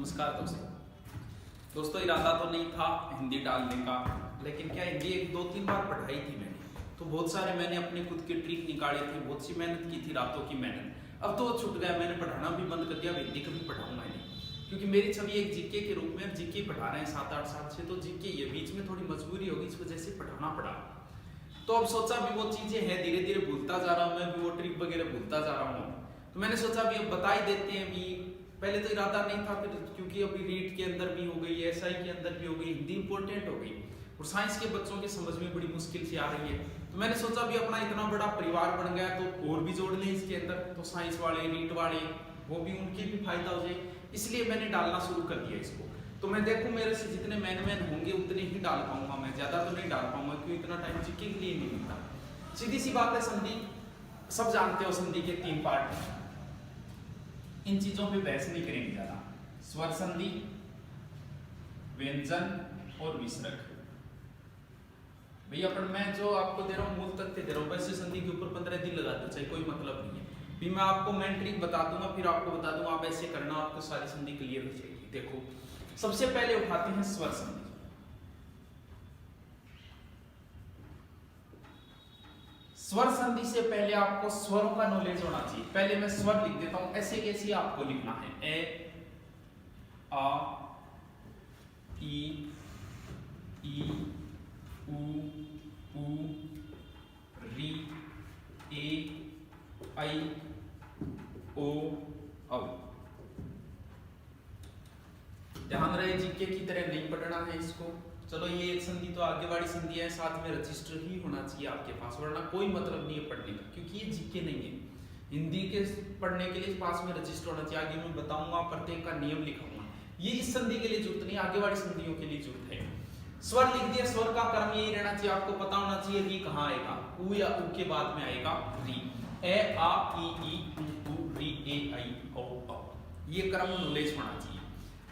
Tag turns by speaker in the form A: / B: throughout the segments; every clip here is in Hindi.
A: नमस्कार दोस्तों इरादा तो नहीं था हिंदी डालने का, लेकिन क्या हिंदी एक दो तीन बार पढ़ाई थी मैंने, तो बहुत सारे मैंने अपने खुद के ट्रिक निकाले थे, बहुत सी मेहनत की थी, रातों की मेहनत। अब तो छूट गया, मैंने पढ़ाना भी बंद कर दिया, हिंदी कभी पढ़ाऊंगा नहीं, क्योंकि मेरी छवि एक जीके के रूप में, जीके पढ़ा रहे हैं 7-8 साल से, तो जीके ये बीच में थोड़ी मजबूरी होगी, इस वजह से पढ़ाना पड़ा। तो अब सोचा भी वो चीजें हैं, धीरे धीरे भूलता जा रहा हूँ मैं भी, वो ट्रिक वगैरह भूलता जा रहा हूँ, तो मैंने सोचा भी अब बता ही देते हैं भी। पहले तो इरादा नहीं था, फिर क्योंकि अभी रीट के अंदर भी हो गई, एसआई के अंदर भी हो गई, हिंदी इंपॉर्टेंट हो गई और साइंस के बच्चों के समझ में बड़ी मुश्किल से आ रही है, तो मैंने सोचा भी अपना इतना बड़ा परिवार बन गया तो और भी जोड़ लें इसके अंदर, तो साइंस वाले रीट वाले वो भी, उनके भी फायदा हो जाए, इसलिए मैंने डालना शुरू कर दिया इसको। तो मैं देखूं मेरे से जितने मैन होंगे उतने ही डाल पाऊंगा, मैं ज्यादा तो नहीं डाल पाऊंगा क्योंकि इतना टाइम जीके के लिए नहीं मिलता। सीधी सी बात है, संधि सब जानते हो, संधि के 3 पार्ट, इन चीजों पे बहस नहीं करेंगे ज्यादा। स्वर संधि, व्यंजन और विसर्ग। भैया पर मैं जो आपको दे रहा हूँ मूल तथ्य दे रहा हूँ, वैसे संधि के ऊपर 15 दिन लगा दो चाहे, कोई मतलब नहीं है। भी मैं आपको मेन ट्रिक बता दूंगा, फिर आपको बता दूंगा आप ऐसे करना, आपको सारी संधि क्लियर हो जाएगी। देखो सबसे पहले उठाते हैं स्वर संधि। स्वर संधि से पहले आपको स्वरों का नॉलेज होना चाहिए। पहले मैं स्वर लिख देता हूं, ऐसे कैसे आपको लिखना है। ए, आ, ई, उ, री, ए, आई, ओ, औ। ध्यान रहे जीके की तरह नहीं पढ़ना है इसको। चलो ये एक संधि तो आगे वाली संधि है, साथ में रजिस्टर ही होना चाहिए आपके पास, वरना कोई मतलब नहीं है पढ़ने का, क्योंकि ये जीके नहीं है। हिंदी के पढ़ने के लिए पास में रजिस्टर होना चाहिए। आगे मैं बताऊंगा, प्रत्येक का नियम लिखाऊंगा। ये इस संधि के लिए जरूरत नहीं, आगे वाली संधियों के लिए जरूरत है। स्वर लिख दिया, स्वर का क्रम यही रहना चाहिए, आपको पता होना चाहिए री कहाँ आएगा, उ या उ के बाद में आएगा री। ए, आ, ई, उ, री, ए, आई, ओ, ये क्रम नॉलेज होना चाहिए।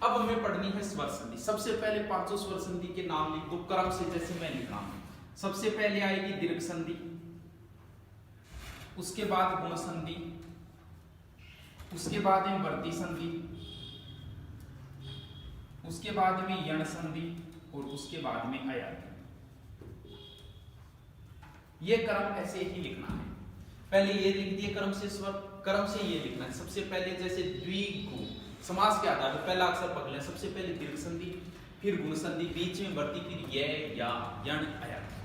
A: अब हमें पढ़नी है स्वर संधि। सबसे पहले 5 स्वर संधि के नाम लिख दो क्रम से, जैसे मैं लिख रहा हूं। सबसे पहले आएगी दीर्घ संधि, उसके बाद गुण संधि, उसके बाद में वर्ती संधि, उसके बाद में यण संधि और उसके बाद में अयाति। ये क्रम ऐसे ही लिखना है। पहले ये लिख दिए क्रम से स्वर, क्रम से ये लिखना है। सबसे पहले जैसे द्विगु समास के आधार पर पहला अक्षर पकड़ लें, सबसे पहले दीर्घ संधि, फिर गुण संधि, बीच में वर्ती, फिर ये, या, यण, अयाति।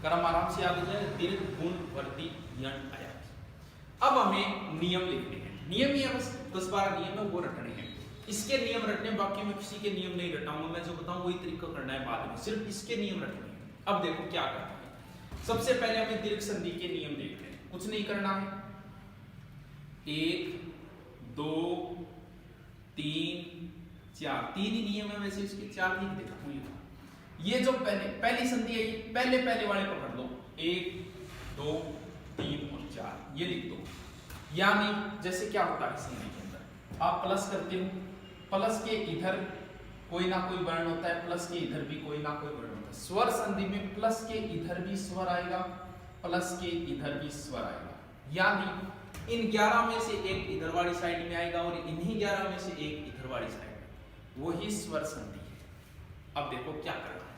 A: क्रम आराम से याद हो जाए, दीर्घ, गुण, वर्ती, यण, अयाति। अब हमें नियम लिखने हैं। नियम ही बस 10-12 नियम है, वो रटने हैं। इसके नियम रटने, बाकी मैं किसी के नियम नहीं रटाऊंगा, मैं जो बताऊं वही तरीका करना है बाद में, सिर्फ इसके नियम रटने हैं। अब देखो क्या करना है। सबसे पहले हमें दीर्घ संधि के नियम देखने हैं, कुछ नहीं करना है। 1, 2, 3, 4, 3 ही नियम है वैसे, इसके 4 लिख देता हूं। ये जो पहली संधि है, ये पहले वाले पकड़ लो, 1, 2, 3 और 4, ये लिख दो। यानी जैसे क्या होता है संधि के अंदर, आप प्लस करते हो, प्लस के इधर कोई ना कोई वर्ण होता है, प्लस के इधर भी कोई ना कोई वर्ण होता है। स्वर संधि में प्लस के इधर भी स्वर आएगा, प्लस के इधर भी स्वर आएगा, यानी इन 11 में से एक इधर वाली साइड में आएगा और इन्हीं 11 में से एक इधर वाली साइड में, वही स्वर संधि है। अब देखो क्या करना है।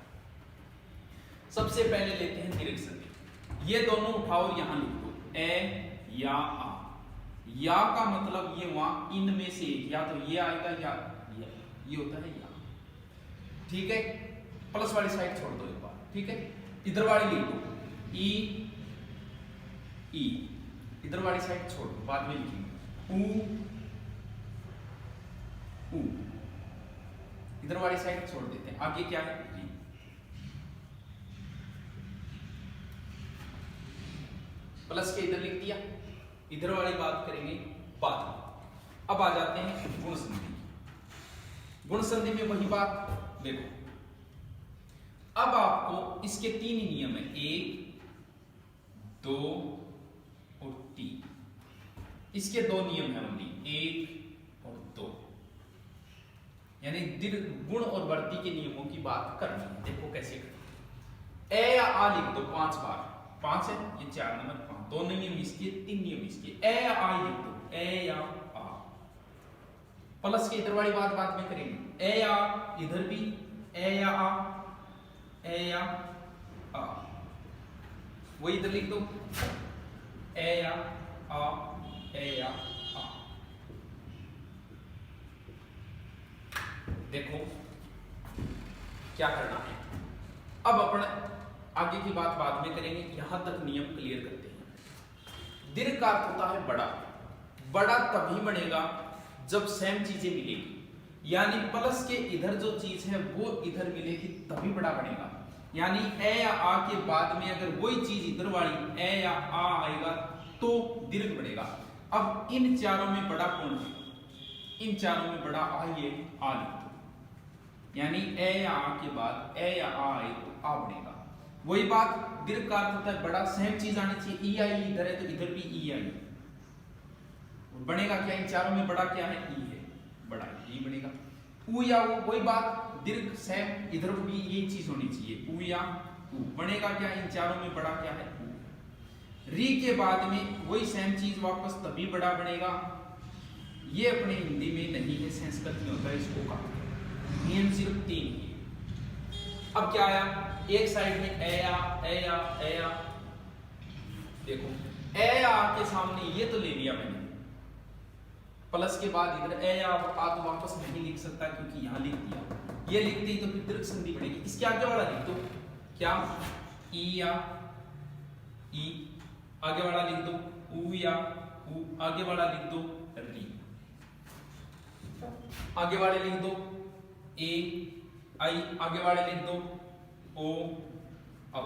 A: सबसे पहले लेते हैं दीर्घ संधि। ये दोनों उठाओ, यहां लिख दो, ए, या, आ। या का मतलब ये वहां इनमें से एक, या तो ये आएगा या ये होता है या, ठीक है। प्लस वाली साइड छोड़ दो एक बार, ठीक है। इधर वाली लिख दो, ई, इधर वाली साइड छोड़ दो, बाद में लिखेंगे। उ, इधर वाली साइड छोड़ देते हैं। आगे क्या है, री। प्लस के इधर लिख दिया, इधर वाली बात करेंगे बाद में। अब आ जाते हैं गुण संधि। गुण संधि में वही बात देखो, अब आपको इसके 3 ही नियम है, 1, 2 और 3। इसके 2 नियम है ओनली, 1 और 2, यानी दीर्घ, गुण और वर्ती के नियमों की बात करनी है। देखो कैसे करनी। ए या आ लिख दो 5 बार, 5 है ये 4 नंबर 5, 2 नियम इसके, 3 नियम इसके। ए या आ लिख दो, ए या आ, प्लस के इधर वाली बात बाद में करेंगे। ए या इधर भी ए या आ, ए या आ, वही इधर लिख दो ए या आ, ए या आ। देखो क्या करना है। अब अपन आगे की बात बाद में करेंगे, यहां तक नियम क्लियर करते हैं। दीर्घ का अर्थ होता है बड़ा। बड़ा तभी बनेगा जब सेम चीजें मिलेगी, यानी प्लस के इधर जो चीज है वो इधर मिलेगी तभी बड़ा बनेगा। यानी ए या आ के बाद में अगर वही चीज इधर वाली ए या आ आएगा तो दीर्घ बनेगा। अब इन चारों में बड़ा कौन है? इन चारों में बड़ा आ, ये आ लिख दो, यानी ए या आ के बाद ए या आ आए तो आ बनेगा। वही बात दीर्घ का अर्थ होता है बड़ा, सेम चीज आनी चाहिए। ई आई इधर है तो इधर भी ई आई बनेगा। क्या इन चारों में बड़ा क्या है? ई है, बड़ा ई बनेगा। उ या उ, वही बात दीर्घ सेम, इधर भी ये चीज होनी चाहिए। उ या उ बनेगा क्या? इन चारों में बड़ा क्या है? उ। री के बाद में वही सेम चीज वापस तभी बड़ा बनेगा। ये अपने हिंदी में नहीं है, संस्कृत में होता है, इसको का नियम सिर्फ 3 ही। अब क्या आया? एक साइड में ए या ए या ए या, देखो ए या के सामने ये तो ले लिया मैंने, प्लस के बाद इधर ए या आ तो वापस नहीं लिख सकता क्योंकि यहां लिख दिया। ये लिखते ही तो फिर दीर्घ संधि बनेगी। इसके आगे वाला लिख दो क्या? ई या ई, आगे वाला लिख दो उ या उ, आगे वाला लिख दो री, आगे वाले लिख दो ए आई, आगे वाले लिख दो ओ औ।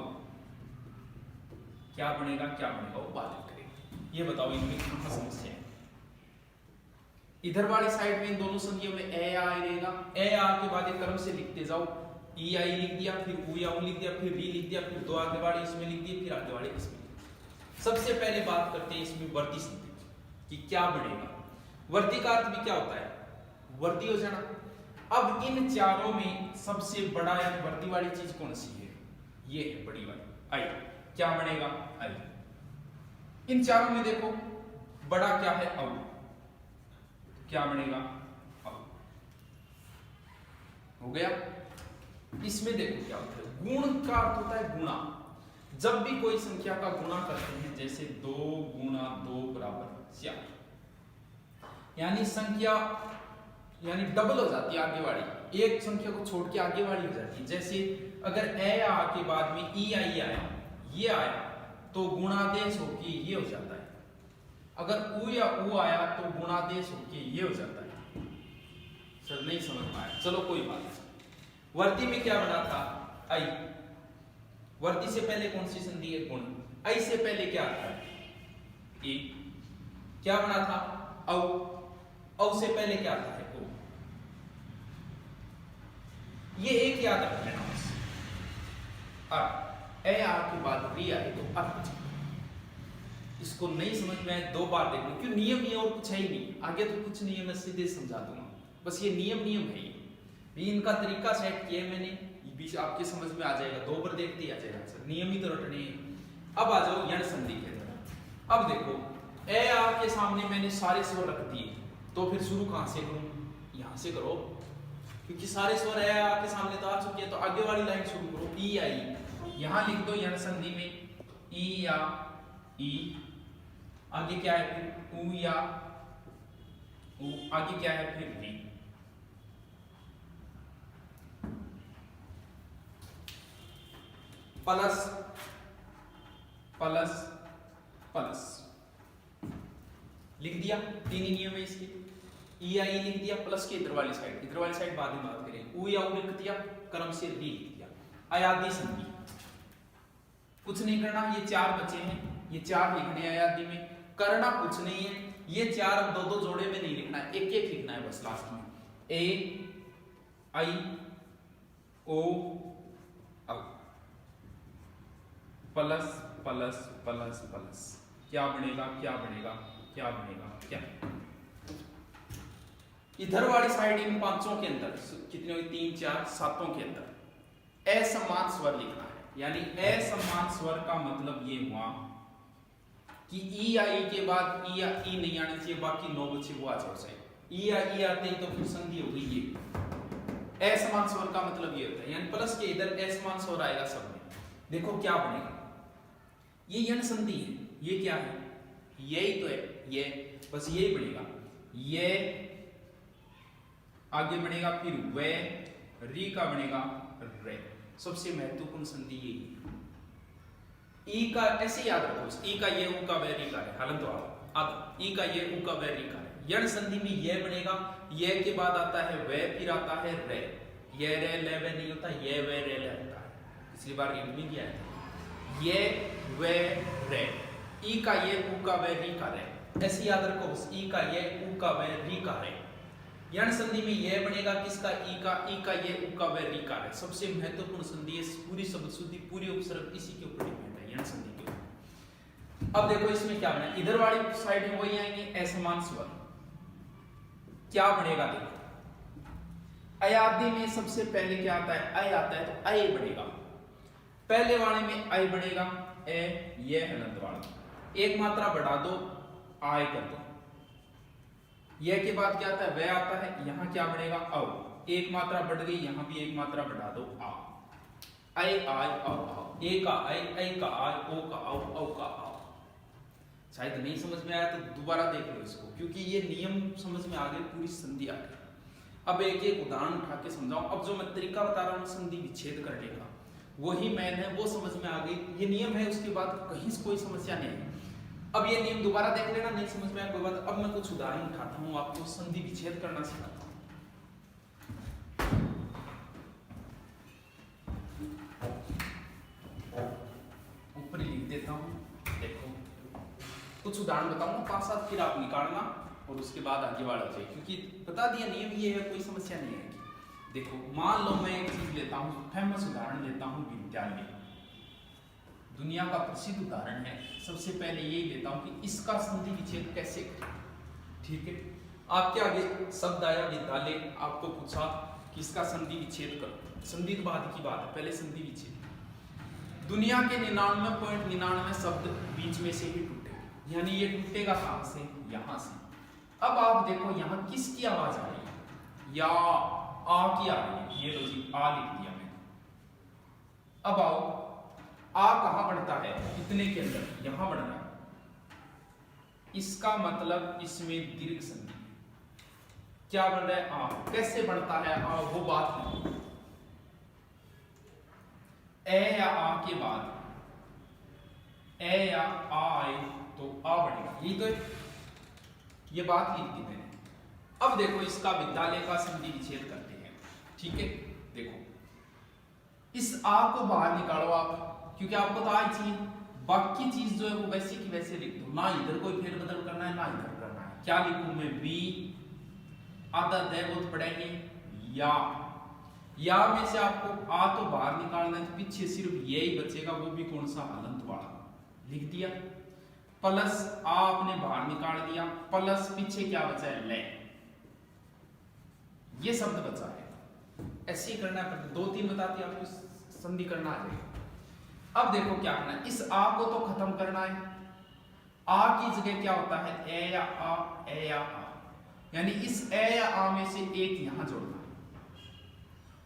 A: क्या बनेगा? क्या बनेगा वो बात करेंगे। ये बताओ इनमें कहां समस्या है? इधर वाली साइड में इन दोनों संधियों में ए आ रहेगा। ए आ के बाद एक क्रम से लिखते जाओ। ई आई लिख दिया, फिर उ या उ लिख दिया, फिर री लिख दिया, फिर दो आगे वाले इसमें लिख दिए, फिर आगे वाले इसमें। सबसे पहले बात करते हैं इसमें वर्ती संधि कि क्या बनेगा। वर्ती का अर्थ भी क्या होता है? वर्ती हो जाना। अब इन चारों में सबसे बड़ा या वर्ती वाली चीज कौन सी है? ये है बड़ी वाली आई। क्या बनेगा? आई। इन चारों में देखो बड़ा क्या है? औ। क्या बनेगा? औ। हो गया। इसमें देखो क्या होता है, गुण का अर्थ होता है गुणा। जब भी कोई संख्या का गुणा करते हैं, जैसे 2 गुणा 2 बराबर 4, यानी संख्या यानी डबल हो जाती है आगे वाली, एक संख्या को छोड़ के आगे वाली हो जाती है। जैसे अगर ए आ के बाद में ई आई आया, ये आया तो गुणादेश होके ये हो जाता है। अगर उ या उ आया तो गुणादेश होके ये हो जाता है। सर नहीं समझ में आया, चलो कोई बात नहीं। वर्ती में क्या बना था? आई। वर्ती से पहले कौन सी संधि है? गुण। आई से पहले क्या आता है? ए। क्या बना था? औ। औ से पहले क्या आता है? ओ। ये एक याद रख लेना बस। ए आ के बाद री आए तो अर्थ बचेगा। इसको नहीं समझ में आए 2 बार देखना, क्यों? नियम ये और कुछ है ही नहीं, आगे तो कुछ नहीं है, मैं सीधे समझा दूंगा। बस ये नियम है ये इनका तरीका सेट किया है मैंने, बीच आपके समझ में आ जाएगा। 2 बार देखते ही आ जाएगा सर, नियम ही तो रटने हैं। अब आ जाओ यण संधि के अंदर। अब देखो ए आ के सामने मैंने सारे स्वर रख दिए, तो फिर शुरू कहां से करूं? यहां से करो, क्योंकि सारे स्वर ए आ के सामने तो आ चुके हैं, तो आगे वाली लाइन शुरू करो। ई आई, यहां लिख दो यण संधि में ई या ई, आगे क्या है फिर उ या उ, आगे क्या है फिर री। प्लस प्लस प्लस लिख दिया, 3 ही नियम है इसके। ई आई लिख दिया, प्लस के इधर वाली साइड बाद में बात करेंगे। उ या उ लिख दिया, क्रम से री लिख दिया। अयादी संधि कुछ नहीं करना, ये 4 बचे हैं, ये 4 लिखने अयादी में, करना कुछ नहीं है। ये 4 अब 2-2 जोड़े में नहीं लिखना है, एक एक लिखना है बस लास्ट में। ए आई ओ औ, प्लस प्लस प्लस प्लस। क्या बनेगा? क्या बनेगा? क्या बनेगा? क्या? इधर वाली साइड इन 5 के अंदर कितने हुए? 3 4 7 के अंदर असमान स्वर लिखना है। यानी असमान स्वर का मतलब ये हुआ कि ई आई के बाद ई या ई नहीं आनी चाहिए, बाकी 9 बचे वो आ जाओ साइड। ई या ई आते ही तो फिर संधि हो गई ये। असमान स्वर का मतलब ये होता है, यानी प्लस के इधर असमान स्वर आएगा सब में। देखो क्या बनेगा, ये यण संधि है, ये क्या है, यही तो है, ये बस यही बनेगा, ये आगे बनेगा, फिर वे री का बनेगा रे। सबसे महत्वपूर्ण संधि यही है। ई का ऐसे याद रखो, ई का ये, ऊ का वे, री का है, हलंत वाला आधा, ई का ये, ऊ का वे, री का है। यण संधि में ये बनेगा, ये के बाद आता है वे, फिर आता है रे। ये रे ले वे नहीं होता, ये वे रे ले होता है, पिछली बार रीड में किया है। ये वे रे, ई का ये, ऊ का वे, री का रे, ऐसे याद रखो, ई का ये, ऊ का वे, री का रे। यण संधि में ये बनेगा किसका, ई का ये, ऊ का वे, री का रे। सबसे महत्वपूर्ण संधि है, पूरी शब्द शुद्धि, पूरी उपसर्ग इसी के ऊपर डिपेंड है, यण संधि के ऊपर। अब देखो इसमें क्या बना, इधर वाली साइड में वही आएंगे असमान स्वर, क्या बनेगा देखो। अयादि में सबसे पहले क्या आता है, अय आता है, तो अय बनेगा। पहले वाले में अय बनेगा, ए ये हलंत वाला, एक मात्रा बढ़ा दो, आय कर दो। ये के बाद क्या आता है, वह आता है, यहां क्या बनेगा, औ, एक मात्रा बढ़ गई, यहां भी एक मात्रा बढ़ा दो, आ। अय आय औ आओ, ए का अय का आय, ओ का औ का आओ। शायद नहीं समझ में आया तो दोबारा देख लो इसको, क्योंकि ये नियम समझ में आ गए, पूरी संधि आ गई। अब एक एक उदाहरण उठा के समझाऊं। अब जो मैं तरीका बता रहा हूं संधि विच्छेद करने का, वही मैन है, वो समझ में आ गई, ये नियम है, उसके बाद कहीं से कोई समस्या नहीं है। अब ये नियम दोबारा देख लेना, नहीं समझ में आया कोई बात। अब मैं कुछ उदाहरण उठाता हूं, आपको संधि विच्छेद करना सिखाता हूं। ऊपर ही लिख देता हूं, देखो कुछ उदाहरण बताऊंगा 5-7, फिर आप निकालना और उसके बाद आगे बढ़ जाए, क्योंकि बता दिया नियम ये है, कोई समस्या नहीं है। देखो मान लो मैं एक चीज लेता हूं, फेमस उदाहरण लेता हूं, विद्यालय, दुनिया का प्रसिद्ध उदाहरण है। सबसे पहले यही लेता हूं कि इसका संधि विच्छेद कैसे करें। ठीक है, आपके आगे शब्द आया विद्यालय, आपको पूछा कि इसका संधि विच्छेद करो। संधि तो बाद की बात है, पहले संधि विच्छेद। दुनिया के 99.99 शब्द बीच में से ही टूटेगा, यानी ये टूटेगा कहां से, यहां से। अब आप देखो यहां किसकी आवाज आ रही है, या आ की आ रही है, ये लो जी आ लिख दिया मैंने। अब आओ, आ कहां बढ़ता है, इतने के अंदर, यहां बढ़ रहा है, इसका मतलब इसमें दीर्घ संधि क्या बन रहा है, आ। कैसे बढ़ता है आ, वो बात नहीं। ए या आ के बाद ए या आ आए तो आ बढ़ेगा, यही तो है, ये बात लिख दी मैंने। अब देखो इसका विद्यालय का संधि विच्छेद करते हैं। ठीक है, देखो इस आ को बाहर निकालो आप, क्योंकि आपको तो आ चाहिए, बाकी चीज जो है वो वैसी की वैसे लिख दो, ना इधर कोई फेरबदल करना है ना इधर करना है। क्या लिखूं मैं, बी आधा दैवत पढ़ेंगे, या में से आपको आ तो बाहर निकालना है, तो पीछे सिर्फ यही बचेगा, वो भी कौन सा, हलंत वाला, लिख दिया। प्लस आ आपने बाहर निकाल दिया, प्लस पीछे क्या बचा है, ले, ये शब्द बचा है। ऐसे ही करना है, 2-3 बताती आपको संधि करना आ जाएगा। अब देखो क्या करना है, इस आ को तो खत्म करना है। आ की जगह क्या होता है, ए या आ, ए या आ, यानी इस ए या आ में से एक यहां जोड़ना है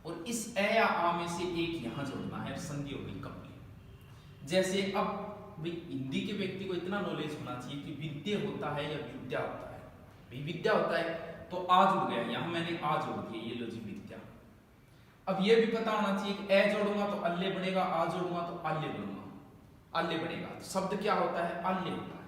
A: और इस ए या आ में से एक यहां जोड़ना है, संधि होगी कंप्लीट। जैसे अब भाई हिंदी के व्यक्ति को इतना नॉलेज होना चाहिए कि विद्या होता है या विद्या होता है। भाई विद्या होता है तो आ जुड़ गया, यहां मैंने आ जोड़ दिया, ये लो जी विद्या। अब ये भी पता होना चाहिए कि ए जोड़ूंगा तो अल्ले बनेगा, आ जोड़ूंगा तो अल्ले बनूंगा, अल्ले बनेगा, तो शब्द क्या होता है, अल्ले होता है।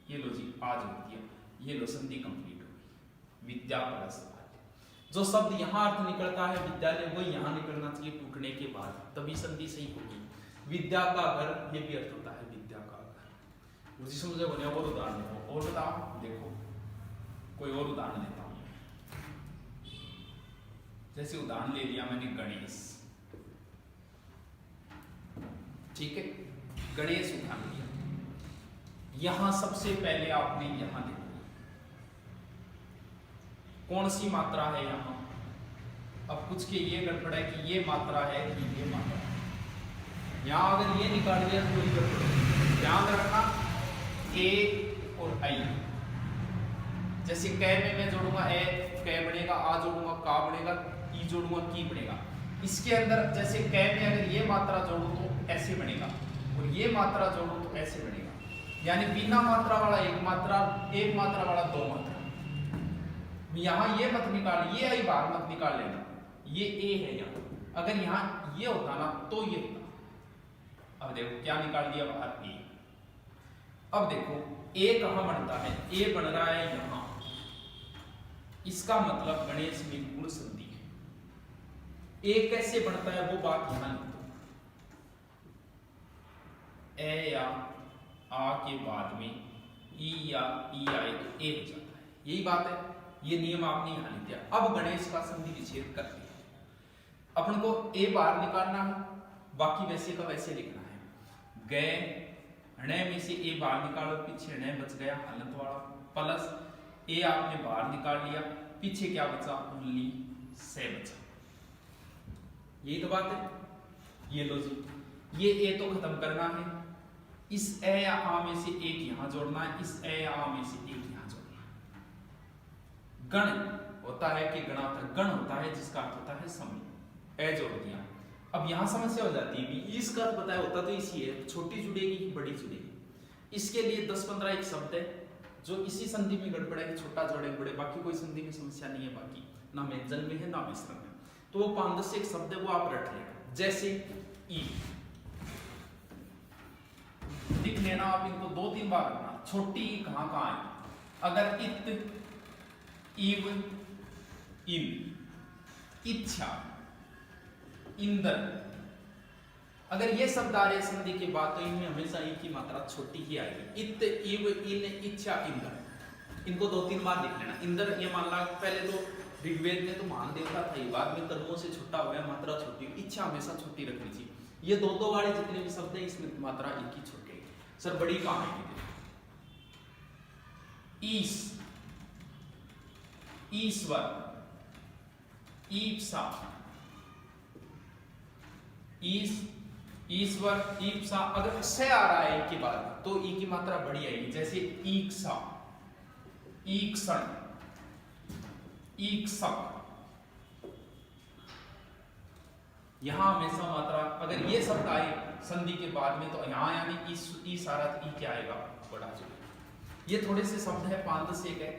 A: ये लो जी आ जोड़ दिया, ये लो संधि कंप्लीट हो गई, विद्या प्लस अल्ले। जो शब्द यहां अर्थ निकलता है विद्यालय, वो यहां निकलना चाहिए टूटने के बाद, तभी संधि सही होगी। विद्या का घर, ये भी अर्थ होता है विद्या का घर। उसी समझे बने, और उदाहरण देखो, और बताओ, देखो कोई और उदाहरण देता हूं। जैसे उदाहरण ले लिया मैंने गणेश, ठीक है, गणेश उदाहरण लिया। यहां सबसे पहले आपने यहां देखो कौन सी मात्रा है यहां। अब कुछ के ये गड़बड़ है कि ये मात्रा है कि ये मात्रा है, यहां अगर ये निकाल दिया तो ये गड़बड़ है। ध्यान रखना ए और आई, जैसे कै में मैं जोड़ूंगा ए, कै बनेगा, आ जोड़ूंगा का बनेगा, ई जोड़ूंगा की बनेगा। इसके अंदर जैसे कै में अगर ये मात्रा जोड़ू तो ऐसे बनेगा और ये मात्रा जोड़ू तो ऐसे बनेगा। यानी बिना मात्रा वाला एक मात्रा वाला दो मात्रा। यहाँ ये मत निकाल, ये आई बाहर मत निकाल लेना, ये ए है यहाँ। अगर यहाँ ये होता ना तो ये होता। अब देखो क्या निकाल दिया बाहर, ए। अब देखो ए कहाँ बनता है, ए बन रहा है यहाँ। इसका मतलब गणेश में गुण संधि है। ए कैसे बनता है वो बात यहाँ लिख दो। ए या आ के बाद में ई या ई आए तो ए हो जाता है, यही बात है। ये नियम आपने यहाँ लिख दिया। अब गणेश का संधि विच्छेद करते हैं। अपन को ए बाहर निकालना है, बाकी वैसे का वैसे लिखना है। गए ण में से ए बाहर निकालो, पीछे ण बच गया हलंत वाला, प्लस ए आपने बाहर निकाल लिया, पीछे क्या बचा, ओनली से बचा। यही तो बात है। ये लो जी, ये ए तो खत्म करना है। इस ए या आ में से एक यहां जोड़ना है, इस ए या आ में से एक यहां जोड़ना है। गण होता है कि गणार्थ, गण होता है जिसका अर्थ होता है समूह। ए जोड़ दिया। अब यहां समस्या हो जाती है, इसका अर्थ बताया होता तो इसी है, छोटी जुड़ेगी बड़ी जुड़ेगी। इसके लिए 10-15 एक शब्द है जो इसी संधि में गड़बड़ है, छोटा जोड़े बड़े, बाकी कोई संधि में समस्या नहीं है। बाकी ना व्यंजन में है ना मिश्रण में। तो वो 5-10 एक शब्द है, वो आप रट लेना। जैसे ई लिख लेना आप, इनको 2-3 बार रखना। छोटी ई कहां कहां है, अगर इत, इव, इन, इच्छा, इंदर, अगर ये शब्द आ रहे संधि के बाद तो इनमें हमेशा ई की मात्रा छोटी ही आएगी। इत, इव, इन, इच्छा, इंदर, इनको 2-3 बार लिख लेना। इंदर ये मान ला पहले तो ऋग्वेद में तो महान देवता था, ये बाद में कर्मों से छोटा हो गया, मात्रा छोटी। इच्छा हमेशा छोटी रखनी चाहिए। ये 2-2 वाले जितने भी शब्द है इसमें मात्रा एक ही छोटी है। सर बड़ी कहां है, ईस, ईश्वर, ईप्सा, ईस, ईश्वर, ईप्सा। अगर से आ रहा है की बात तो ई की मात्रा बड़ी आएगी। जैसे ईक्षा, ईक्षण, ईक्षक। यहां हमेशा मात्रा, अगर ये शब्द आए संधि के बाद में तो यहां यानी ई सारा ई क्या आएगा, बड़ा जोड़। ये थोड़े से शब्द है, 5-10 एक है,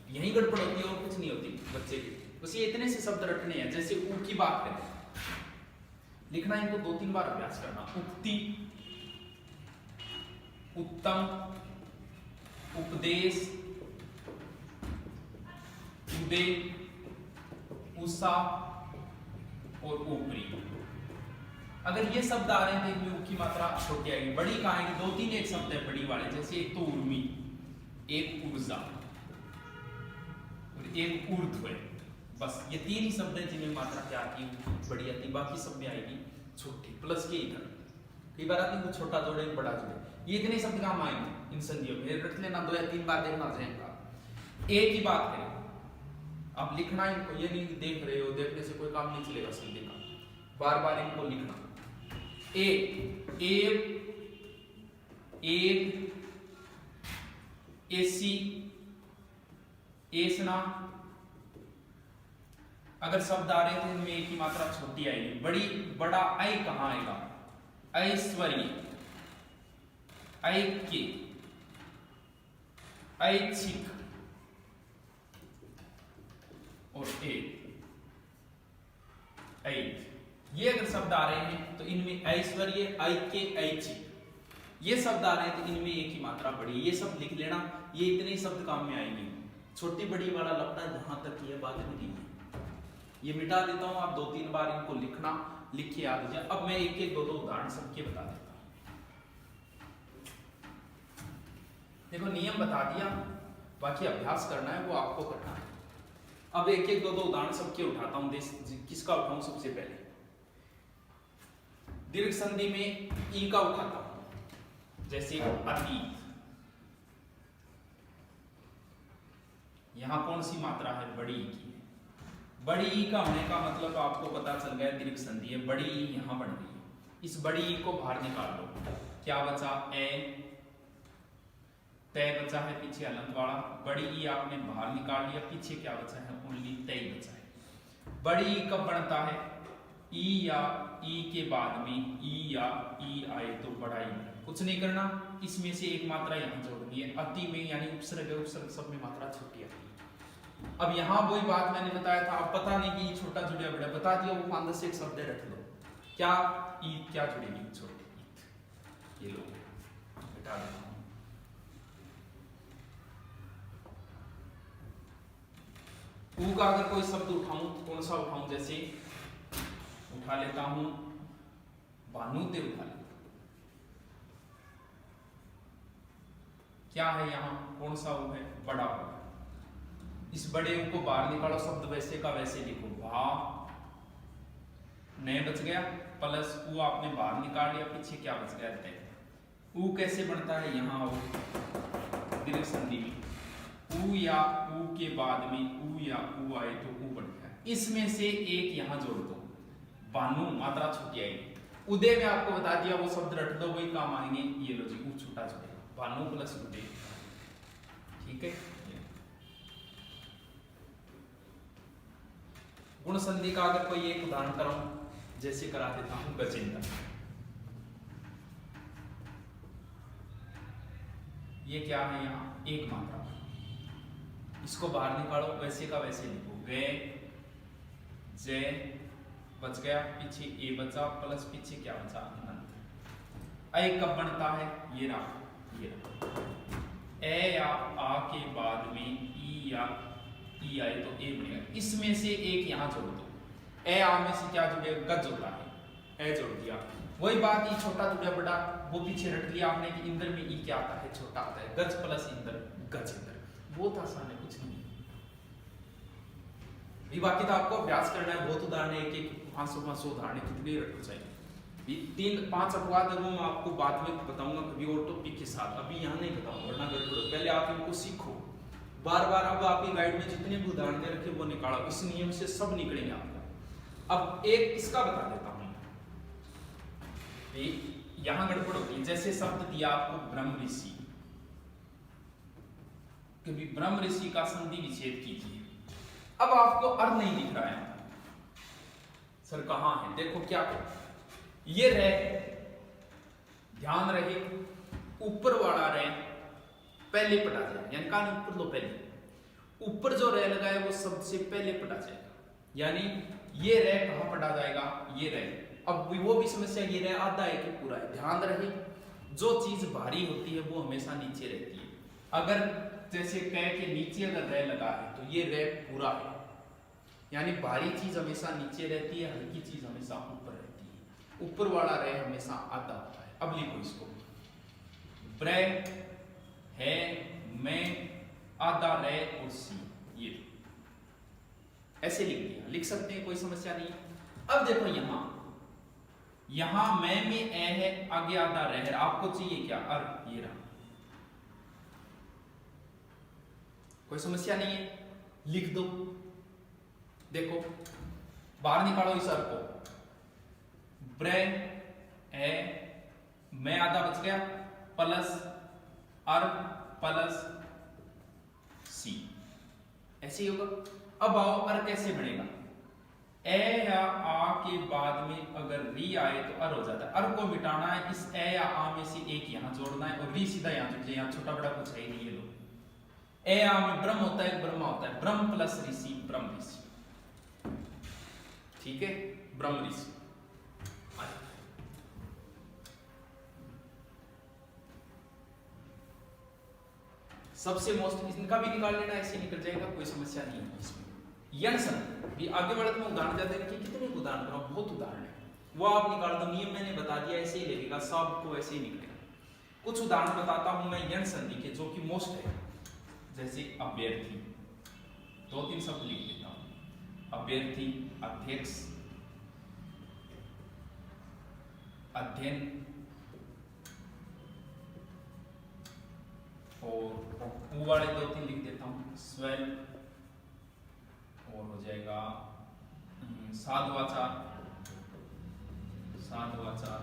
A: यही गड़बड़ होती है और कुछ नहीं होती बच्चे की। बस ये इतने से शब्द रटने हैं। जैसे ऊ की बात करें, लिखना इनको 2-3 बार अभ्यास करना। उक्ति, उत्तम, उपदेश, उदय, उषा और ऊपरी। अगर ये शब्द आ रहे हैं तो इनमें ऊ की मात्रा छोटी आएगी। बड़ी कहाँ आएगी, 2-3 एक शब्द है बड़ी वाले। जैसे एक तो उर्मी, एक ऊर्जा और एक ऊर्ध्व है। बस ये 3 ही शब्द हैं जिनमें मात्रा क्या आती है, बड़ी आती है। बाकी सब में आएगी छोटी। प्लस के इधर कई बार आती है कुछ छोटा जोड़े बड़ा जोड़े, ये इतने शब्द काम आएंगे इन संधियों में। रट लेना, 2 या 3 बार देखना जाएगा। ए की बात करें, अब लिखना इनको, ये नहीं देख रहे हो, देखने से कोई काम नहीं चलेगा संधि का, बार बार इनको लिखना। ए, एक, एसी, एसना। अगर शब्द आ रहे थे इनमें एक की मात्रा छोटी आएगी। बड़ी, बड़ा ऐ कहां आएगा, ऐश्वर्य, ऐक्य, ऐच्छिक और ऐत। ये अगर शब्द आ रहे हैं तो इनमें ऐश्वर्य, ऐक्य, ऐच्छिक, ये शब्द आ रहे हैं तो इनमें एक ही मात्रा बड़ी। ये सब लिख लेना, ये इतने शब्द काम में आएंगे। छोटी बड़ी वाला लपटा जहां तक ये बात नहीं है, ये मिटा देता हूं। आप 2-3 बार इनको लिखना, लिख के याद हो जाए। अब मैं एक-एक 2-2 उदाहरण सबके बता देता हूं। देखो नियम बता दिया, बाकी अभ्यास करना है, वो आपको करना है। अब एक-एक 2-2 उदाहरण सबके उठाता हूं। किसका उठाऊं सबसे पहले, दीर्घ संधि में ई का उठाता हूं। जैसे अतीत, यहां कौन सी मात्रा है, बड़ी ई की है। बड़ी ई का होने का मतलब आपको पता चल गया दीर्घ संधि है। बड़ी ई यहां बन रही है, इस बड़ी ई को बाहर निकाल लो, क्या बचा, ए, तय बचा है पीछे अलंत वाला, बड़ी ई आपने बाहर निकाल लिया, पीछे क्या बचा है, ओनली तय बचा है। बड़ी ई कब बनता है, ई या ई के बाद में ई या ई आए तो बड़ा ई। कुछ नहीं करना, इसमें से एक मात्रा यहाँ जोड़नी है, अति में यानी उपसर्ग है, उपसर्ग सब में मात्रा छोटी आती है। अब यहाँ वही बात मैंने बताया था, अब पता नहीं कि ई छोटा जुड़ा बड़ा, बता दिया वो 5 से एक शब्द रख लो, क्या ई क्या जुड़ेगी, छोटे ईथ। ये लो हटा देता हूँ। ऊ का अगर कोई शब्द उठाऊं, कौन सा उठाऊं, जैसे उठा लेता हूं भानुते, उठा लेता। क्या है यहाँ, कौन सा ऊ है, बड़ा ऊ। इस बड़े ऊ को बाहर निकालो, शब्द वैसे का वैसे लिखो, भा न बच गया, प्लस ऊ आपने बाहर निकाल लिया, पीछे क्या बच गया, तय। ऊ कैसे बनता है, यहाँ दीर्घ संधि में ऊ या ऊ के बाद में ऊ या ऊ आए तो ऊ बन गया। इसमें से एक यहाँ जोड़ दो, बानु मात्रा छोटी आएगी। उदय में आपको बता दिया वो शब्द रट दो, वही काम आएंगे। ये लो जी, ऊ छोटा जोड़ेगा, बानु प्लस उदय, ठीक है। गुण संधि का अगर कोई एक उदाहरण कराऊं, जैसे करा देता हूं गजेंद्र। ये क्या है, यहाँ एक मात्रा, इसको बाहर निकालो, वैसे का वैसे लिखो, गे जय बच गया, पीछे ए बचा, प्लस पीछे क्या बचा, अनंत। ए कब बनता है, ये रहा, ये रहा। ए या आ के बाद में ई या ई आए तो ए बनेगा। इसमें से एक यहाँ जोड़ दो, ए आ में से क्या जुड़ेगा, गज होता है, ए जोड़ दिया। वही बात, ई छोटा जुड़ा बड़ा, वो पीछे रट लिया आपने कि इंदर में ई क्या आता है, छोटा आता है, गज प्लस इंदर, गजेंद्र। बहुत आसान है, कुछ नहीं। बाकी तो आपको अभ्यास करना है, बहुत उदाहरण है, एक 500 उदाहरण कितने रटो चाहिए। 3-5 अपवाद है, वो मैं आपको बाद में बताऊंगा कभी और टॉपिक के साथ, अभी यहाँ नहीं बताऊंगा वरना गड़बड़। पहले आप इनको सीखो बार बार। अब आपकी गाइड में जितने भी उदाहरण दे रखे वो निकालो, इस नियम से सब निकलेंगे आपको। अब एक इसका बता देता हूँ, यहाँ गड़बड़ होगी। जैसे शब्द दिया आपको ब्रह्म ऋषि, कभी ब्रह्म ऋषि का संधि विच्छेद कीजिए। अब आपको अर्थ नहीं दिख रहा है, सर कहां है, देखो क्या ये रह, ध्यान रहे ऊपर वाला रह पहले पटा जाएगा, यानी कान ऊपर लो, पहले ऊपर जो रह लगा है वो शब्द से पहले पटा जाएगा, यानी ये रह कहां पटा जाएगा, ये रह। अब वो भी समस्या, ये रह आधा है कि पूरा है। ध्यान रहे जो चीज भारी होती है वो हमेशा नीचे रहती है। अगर जैसे कै के नीचे अगर रह लगा है तो ये रह पूरा है, यानी भारी चीज हमेशा नीचे रहती है, हल्की चीज हमेशा ऊपर रहती है। ऊपर वाला रह हमेशा आधा होता है। अब लिखो इसको, ब्रै है, मैं, आधा रह और सी, ये ऐसे लिख दिया, लिख सकते हैं, कोई समस्या नहीं। अब देखो यहां मैं में ए है, आगे आधा रह, आपको चाहिए क्या, अर, ये रहा, कोई समस्या नहीं है, लिख दो। देखो बाहर निकालो इस अर को, ब्रै ए, मैं आधा बच गया, प्लस अर प्लस सी, ऐसे ही होगा। अब आओ अर कैसे बनेगा, ए या आ के बाद में अगर री आए तो अर हो जाता है। अर को मिटाना है, इस ए या आ में से एक यहां जोड़ना है और री सीधा यहां जुड़ जाए, यहां छोटा बड़ा कुछ है नहीं। ये लो, ए आ में ब्रह्म होता है, ब्रह्मा होता है, ब्रह्म प्लस ऋषि, ब्रह्म ऋषि, ठीक है, ब्रह्म ऋषि। सबसे मोस्ट इनका भी निकाल लेना, ऐसे निकल जाएगा, कोई समस्या नहीं है इसमें। यंसन भी आगे बढ़ते में उदाहरण जाते हैं कि कितने उदाहरण करो, बहुत उदाहरण है, वो आप निकाल दो, नियम मैंने बता दिया, ऐसे ही लगेगा, सबको ऐसे ही निकलेगा। कुछ उदाहरण बताता हूं मैं यंग संधि के, जो कि मोस्ट है, जैसे अभ्यर्थी, 2-3 शब्द लिख देता हूं, अभ्यर्थी, अध्यक्ष, अध्ययन और ऊ वाले 2-3 लिख देता हूं, स्वयं, और हो जाएगा साधुवाचार, साधुवाचार,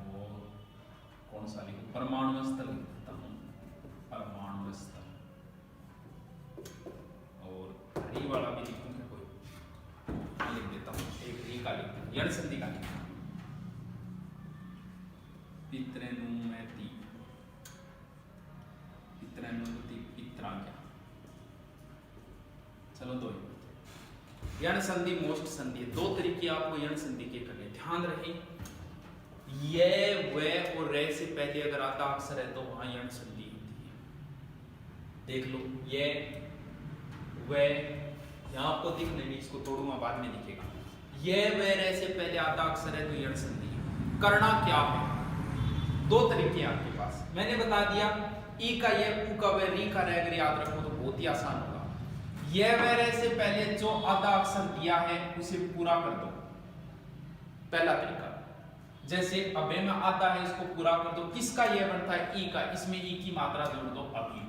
A: और कौन सा लिखूं, परमाणु स्थल लिख देता हूं, परमाणु स्थल। और री वाला भी लिखूं क्या, कोई लिख देता हूं, एक री का लिख दूं, यण संधि का लिखूं, पितृनुमैति, पितृनुमैति पित्रा क्या, चलो दो। यण संधि मोस्ट संधि, दो तरीके आपको यण संधि के करने, ध्यान रहे ये व और रे से पहले अगर आता अक्षर है तो वहां यण संधि होती है। देख लो ये व, यहां आपको दिख नहीं, इसको तोड़ूंगा बाद में दिखेगा। ये व रे से पहले आता अक्षर है तो यण संधि है। करना क्या है, दो तरीके हैं आपके पास, मैंने बता दिया ई का ये, ऊ का व, री का रे, अगर याद रखो तो बहुत ही आसान होगा। ये व रे से पहले जो आधा अक्षर दिया है उसे पूरा कर दो, पहला तरीका। जैसे अबे में आधा है, इसको पूरा कर दो, किसका ये बनता है, ई का, इसमें ई की मात्रा जोड़ दो अभी।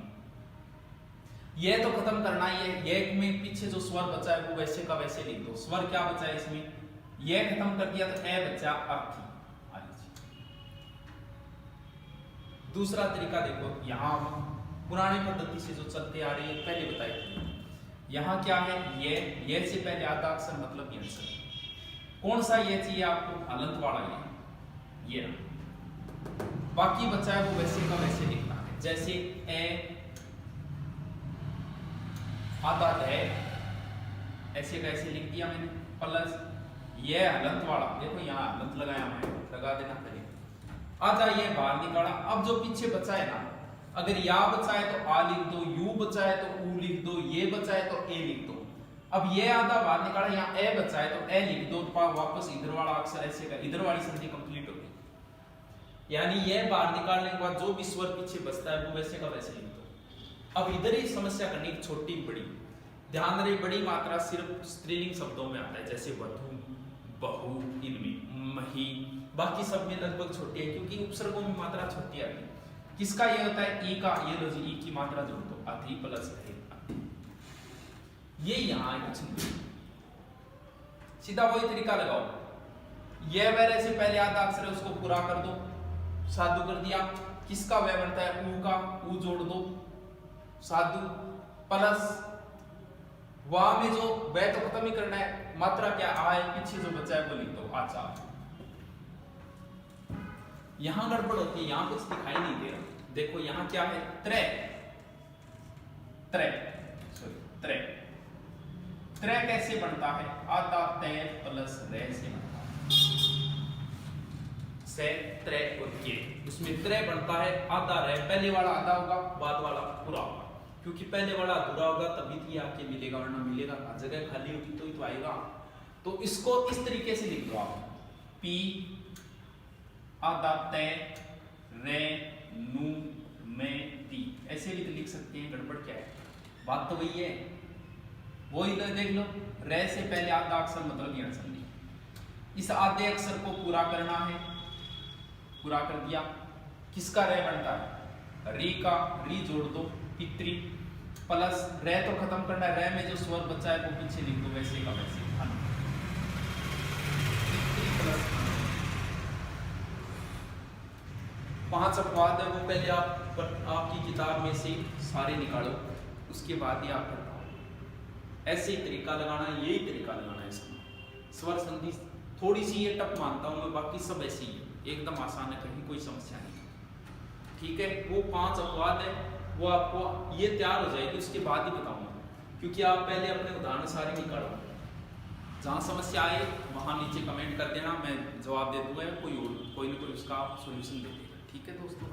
A: ये तो खत्म करना ही है, ये में पीछे जो स्वर बचा है वो वैसे का वैसे लिख दो। स्वर क्या बचा है इसमें, ये खत्म कर दिया तो ए बचा अर्थी। दूसरा तरीका देखो, यहां पुरानी पद्धति से जो चलते आ रही है, पहले बताई थी। यहां क्या है, ये से पहले आधा अक्षर मतलब यण संधि। कौन सा ये चाहिए आपको, हलंत वाला ये ना। बाकी बचा है वो वैसे का वैसे लिखना है, जैसे ए आधा है, ऐसे का ऐसे लिख दिया मैंने, प्लस ये हलंत वाला, देखो यहाँ हलंत लगाया मैं, लगा देना पड़ेगा। आधा ये बाहर निकाला, अब जो पीछे बचा है ना, अगर या बचा है तो आ लिख दो, यू बचा है तो ऊ लिख दो, ये बचा है तो ए लिख दो। अब ये आधा बाहर निकाला, यहाँ ए बचा है तो ए लिख दो, वापस इधर वाला अक्षर ऐसे का, इधर वाली संधि कंप्लीट हो गई। यानी ये बाहर निकालने के बाद जो भी स्वर पीछे बचता है वो वैसे का वैसे लिख दो। अब इधर ही समस्या करनी, छोटी बड़ी, ध्यान रहे बड़ी मात्रा सिर्फ स्त्रीलिंग शब्दों में आता है, जैसे वधु, बहु, इनमें मही, बाकी सब में लगभग छोटी है क्योंकि उपसर्गों में मात्रा छोटी आती है। किसका ये होता है, ई का, ये लो जी, ई की मात्रा जोड़ दो, अति प्लस है, ये यहां कुछ नहीं, सीधा वही तरीका लगाओ। ये वह से पहले आधा अक्षर है उसको पूरा कर दो, साधु कर दिया, किसका वह बनता है, ऊ का, ऊ जोड़ दो, साधु प्लस वाह में जो वह तो खत्म ही करना है, मात्रा क्या आ है, पीछे जो बचा है वो लिख दो, आचा। यहां गड़बड़ होती है, यहां कुछ दिखाई नहीं दे रहा, देखो यहां क्या है, त्रे, त्रे, सॉरी त्रे, त्रे कैसे बनता है, आधा ते प्लस रे से बनता है, से त्रे और के, उसमें त्रे बनता है, आधा रे, पहले वाला आधा होगा, बाद वाला पूरा होगा, क्योंकि पहले वाला अधूरा होगा तभी तो आके मिलेगा, वरना मिलेगा कहां, जगह खाली होगी तो ही तो आएगा। तो इसको इस तरीके से लिख दो आप, पी आधा ते रे नू में ती, ऐसे भी तो लिख सकते हैं, गड़बड़ क्या है, बात तो वही है, वही तो देख लो, रे से पहले आधा अक्षर मतलब यण संधि, इस आधे अक्षर को पूरा करना है, पूरा कर दिया, किसका रे बनता है, री का, री जोड़ दो, पितृ प्लस रे तो खत्म करना है, रे में जो स्वर बचा है वो पीछे लिख दो, वैसे का वैसे, पितृ प्लस 5 अपवाद है, वो पहले आप आपकी किताब में से सारे निकालो, उसके बाद ही आप कर पाओ। ऐसे ही तरीका लगाना है, यही तरीका लगाना है इसका। स्वर संधि थोड़ी सी ये टफ मानता हूं मैं, बाकी सब ऐसे ही है, एकदम आसान है, कहीं कोई समस्या नहीं, ठीक है। वो 5 अपवाद है, वो आपको ये तैयार हो जाएगी उसके बाद ही बताऊंगा, क्योंकि आप पहले अपने उदाहरण सारे निकालो, जहां समस्या आए वहां नीचे कमेंट कर देना, मैं जवाब दे दूंगा, कोई ना कोई उसका सॉल्यूशन दे देगा, ठीक है दोस्तों।